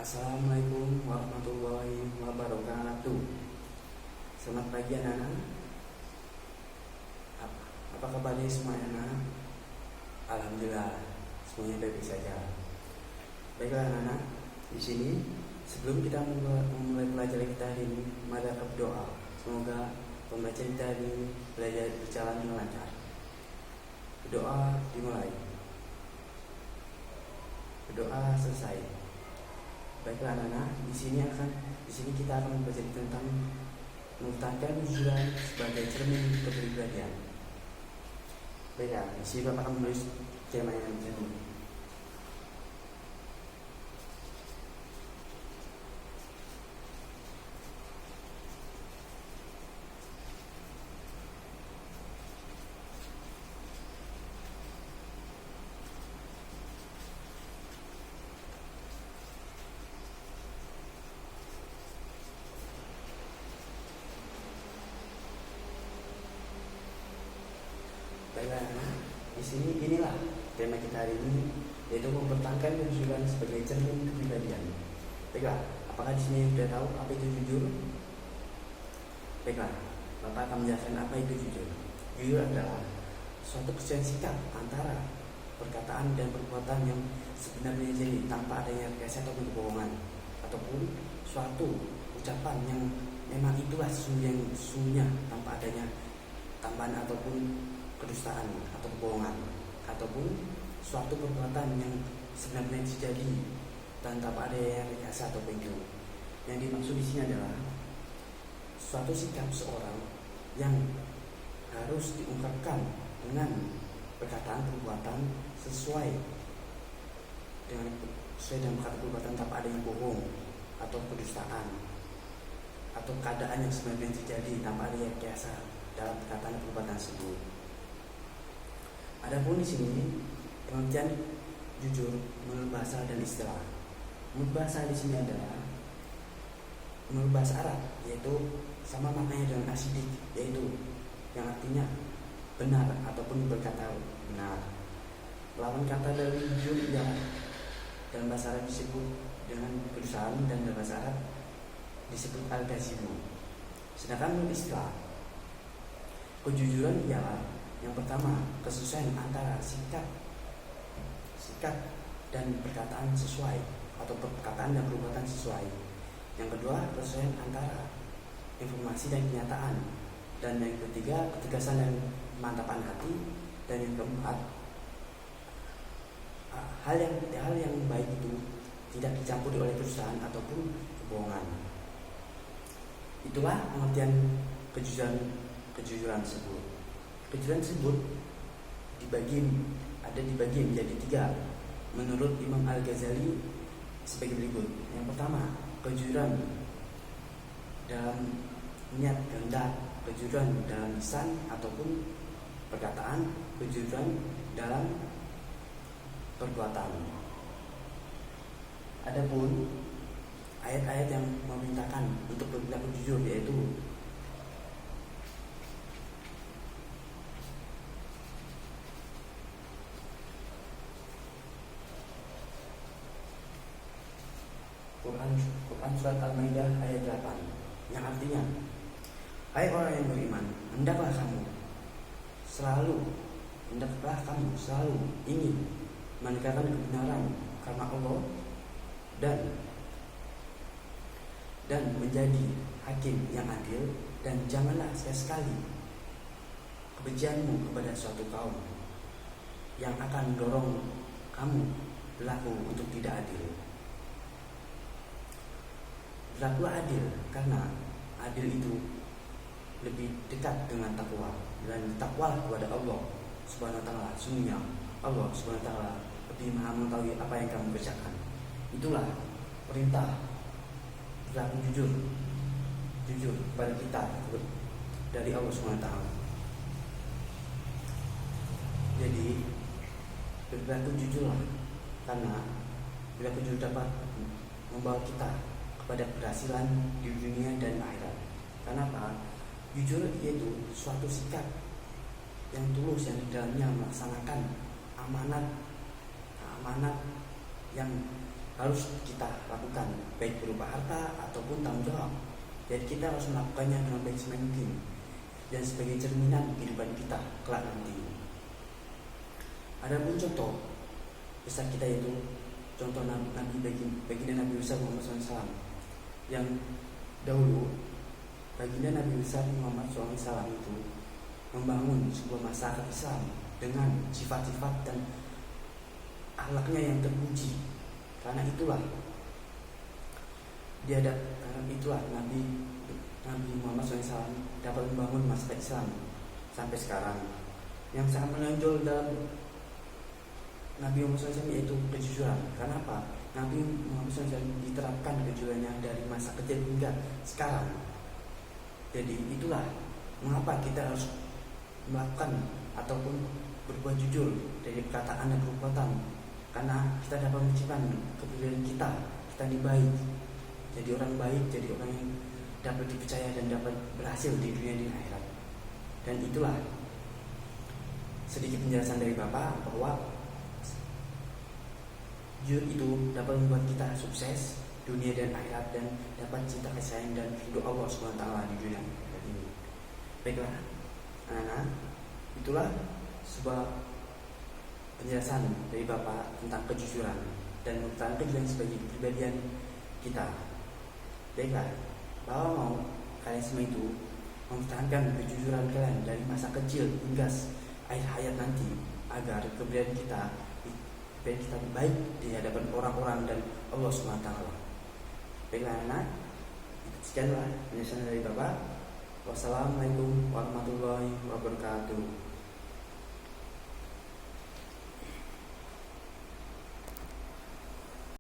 Assalamualaikum warahmatullahi wabarakatuh. Selamat pagi anak-anak. Apa kabarnya semua anak-anak? Alhamdulillah semuanya baik saja. Baiklah anak-anak, di sini sebelum kita memulai pelajaran kita hari ini, mari kita berdoa. Semoga pembelajaran kita hari ini berjalan dengan lancar. Berdoa dimulai. Berdoa selesai. Baiklah anak-anak, di sini kita akan belajar tentang meletakkan kejujuran sebagai cermin kepribadian. Baiklah, di sini Bapak akan menulis tema yang ini. Baiklah, di sini inilah tema kita hari ini, yaitu mempertahankan kejujuran sebagai cermin kepribadian. Baiklah, apakah di sini sudah tahu apa itu jujur? Baiklah, Bapak akan menjelaskan apa itu jujur. Jujur adalah suatu kesesuaian sikap antara perkataan dan perbuatan yang sebenarnya jadi tanpa adanya rekayasa ataupun kebohongan, ataupun suatu ucapan yang memang itulah sesungguhnya tanpa adanya tambahan ataupun kedustaan atau kebohongan, ataupun suatu perbuatan yang sebenarnya terjadi tanpa ada rekayasa atau penju. Yang dimaksud di sini adalah suatu sikap seorang yang harus diungkapkan dengan perkataan perbuatan sesuai dengan perkataan perbuatan tanpa adanya bohong atau kedustaan atau keadaan yang sebenarnya terjadi tanpa adanya rekayasa dalam perkataan perbuatan tersebut. Adapun di sini pengertian jujur menurut bahasa dan istilah. Menurut bahasa di sini adalah menurut bahasa Arab, yaitu sama maknanya dengan asidik, yaitu yang artinya benar ataupun berkata benar. Lawan kata dari jujur ialah dalam bahasa Arab disebut dengan kedustaan dan dalam bahasa Arab disebut al-kazibu. Sedangkan menurut istilah, kejujuran ialah yang pertama, kesesuaian antara sikap dan perkataan sesuai atau perkataan dan perbuatan sesuai. Yang kedua, kesesuaian antara informasi dan kenyataan. Dan yang ketiga, ketegasan dan kemantapan hati. Dan yang keempat, hal yang baik itu tidak dicampuri oleh kedustaan ataupun kebohongan. Itulah pengertian kejujuran tersebut. Kejujuran tersebut dibagi menjadi tiga menurut Imam Al-Ghazali sebagai berikut. Yang pertama, kejujuran dalam niat kehendak, kejujuran dalam lisan ataupun perkataan, kejujuran dalam perbuatan. Adapun ayat-ayat yang memerintahkan untuk berlaku jujur yaitu Quran surat Al-Maidah ayat 8 yang artinya, hai orang yang beriman, hendaklah kamu selalu ingin menegakkan kebenaran karena Allah dan menjadi hakim yang adil, dan janganlah sekali-sekali kebencianmu kepada suatu kaum yang akan mendorong kamu berlaku untuk tidak adil. Berlakulah adil, karena adil itu lebih dekat dengan takwa, dan takwa kepada Allah Subhanahu wa taala. Sungguhnya Allah Subhanahu wa taala lebih maha mengetahui apa yang kamu kerjakan. Itulah perintah berlaku jujur kepada kita dari Allah Subhanahu wa taala. Jadi berlaku jujurlah, karena berlaku jujur dapat membawa kita pada keberhasilan di dunia dan akhirat. Kenapa? Jujur yaitu suatu sikap yang tulus yang di dalamnya melaksanakan amanat yang harus kita lakukan, baik berupa harta ataupun tanggung jawab. Jadi kita harus melakukannya dengan baik semungkin dan sebagai cerminan kehidupan kita kelak nanti. Ada pun contoh besar kita, yaitu contoh Nabi baginda Nabi besar Muhammad SAW, yang dahulu baginda Nabi besar Muhammad SAW itu membangun sebuah masyarakat Islam dengan sifat-sifat dan akhlaknya yang terpuji. Karena itulah Nabi Muhammad SAW dapat membangun masyarakat Islam sampai sekarang. Yang sangat menonjol dalam Nabi Muhammad SAW yaitu kejujuran. Karena apa? Nabi Muhammad SAW diterapkan kejujurannya dari masa kecil hingga sekarang. Jadi itulah mengapa kita harus melakukan ataupun berbuat jujur dari perkataan dan perbuatan, karena kita dapat menciptakan kepribadian kita ini baik, jadi orang baik, jadi orang yang dapat dipercaya dan dapat berhasil di dunia dan akhirat. Dan itulah sedikit penjelasan dari Bapak bahwa jujur itu dapat membuat kita sukses dunia dan akhirat dan dapat cinta kasih sayang dan ridho Allah SWT di dunia ini. Baiklah anak-anak, itulah sebuah penjelasan dari Bapak tentang kejujuran dan tentang kejujuran sebagai kepribadian kita. Baiklah, Bapak mau kalian semua itu mempertahankan kejujuran kalian dari masa kecil hingga akhir hayat nanti, agar kepribadian kita baik di hadapan orang-orang dan Allah SWT. Baiklah anak, sekianlah penjelasan dari Bapak. Wassalamualaikum warahmatullahi wabarakatuh.